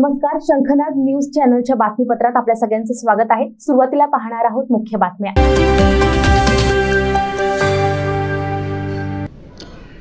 नमस्कार, शंखनाद न्यूज चॅनलच्या बातमीपत्रात आपल्या सगळ्यांचं स्वागत आहे। सुरुवातीला पाहणार आहोत मुख्य बातम्या।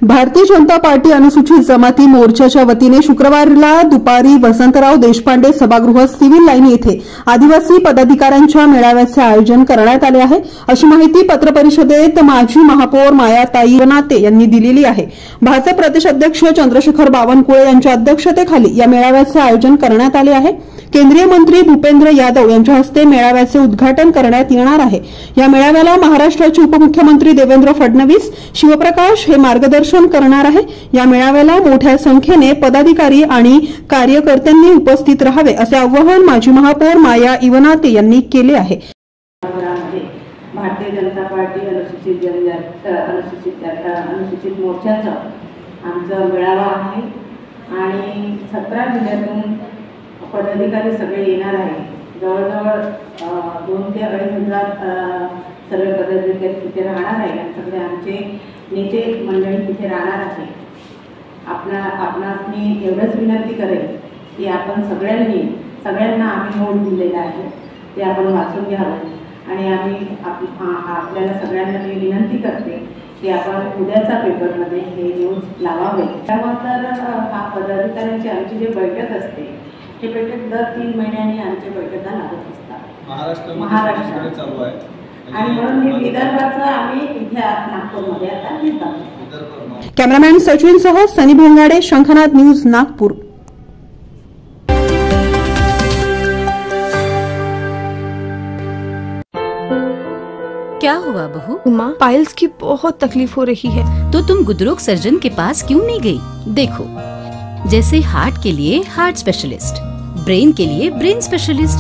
भारतीय जनता पार्टी अनुसूचित जमाती मोर्चाच्या वतीने शुक्रवारला दुपारी वसंतराव देशपांडे सभागृह सिव्हिल लाईन येथे आदिवासी पदाधिकाऱ्यांच्या मेळाव्याचे आयोजन करण्यात आले आहे, अशी माहिती पत्रपरिषदेत माजी महापौर मायाताई इवनाते यांनी दिलेली आहे। भाजप प्रदेशाध्यक्ष चंद्रशेखर बावनकुळे यांच्या अध्यक्षतेखाली या मेळाव्याचे आयोजन करण्यात आले आहे। केंद्रीय मंत्री भूपेंद्र यादव यांच्या हस्ते मेळाव्याचे उद्घाटन करण्यात येणार आहे। या मेळाव्याला महाराष्ट्राचे उपमुख्यमंत्री देवेंद्र फडणवीस शिवप्रकाश हे मार्गदर्शन करणार आहे। या मेळाव्याला मोठ्या संख्येने पदाधिकारी आणि कार्यकर्त्यांनी उपस्थित राहावे असे आवाहन माजी महापौर माया इवनाते यांनी केले आहे। भारतीय जनता पार्टी अनुसूचित मोर्चाचा आमचा मेळावा आहे आणि 17 जिल्ह्यातून पदाधिकारी सगळे येणार आहे। जवळजवळ 2 ते 2.5 हजार सर्व पदाधिकारी तिथे राहणार आहे आणि सगळे आमचे नेते मंडळी तिथे राहणार आहे। आपणास मी एवढंच विनंती करेन की आपण सगळ्यांना आम्ही नोट दिलेला आहे ते आपण वाचून घ्यावं आणि आपल्याला सगळ्यांना मी विनंती करते की आपण उद्याचा पेपरमध्ये हे न्यूज लावावे। त्यानंतर हा पदाधिकाऱ्यांची आमची जी बैठक असते हे बैठक दर 3 महिन्यांनी आमच्या बैठका लागत असतात महाराष्ट्रात चालू आहे आणि म्हणून हे विदर्भाचं आम्ही इथे नागपूरमध्ये आता घेत आहोत। कॅमेरामॅन सचिन सह सनी भोंगाडे, शंखनाद न्यूज, नागपूर। क्या हुआ बहू? माँ, पाइल्स की बहुत तकलीफ हो रही है। तो तुम गुदरोग सर्जन के पास क्यों नहीं गई? देखो, जैसे हार्ट के लिए हार्ट स्पेशलिस्ट, ब्रेन के लिए ब्रेन स्पेशलिस्ट,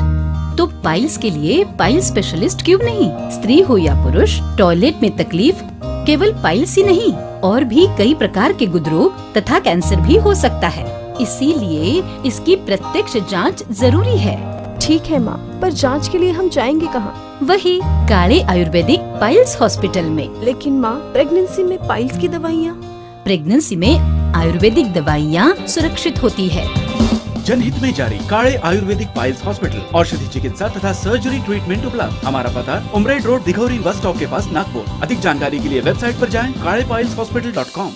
तो पाइल्स के लिए पाइल स्पेशलिस्ट क्यों नहीं? स्त्री हो या पुरुष, टॉयलेट में तकलीफ केवल पाइल्स ही नहीं और भी कई प्रकार के गुदरोग तथा कैंसर भी हो सकता है। इसीलिए इसकी प्रत्यक्ष जांच जरूरी है। ठीक है माँ, पर जांच के लिए हम जाएंगे कहाँ? वही काले आयुर्वेदिक पाइल्स हॉस्पिटल में। लेकिन माँ, प्रेगनेंसी में पाइल्स की दवाइयाँ? प्रेगनेंसी में आयुर्वेदिक दवाइयाँ सुरक्षित होती है। जनहित में जारी काले आयुर्वेदिक पाइल्स हॉस्पिटल, औषधि चिकित्सा तथा सर्जरी ट्रीटमेंट उपलब्ध। हमारा पता उमरेड रोड, दिघौरी बस स्टॉप के पास, नागपुर। अधिक जानकारी के लिए वेबसाइट पर जाएं kalepileshhospital.com।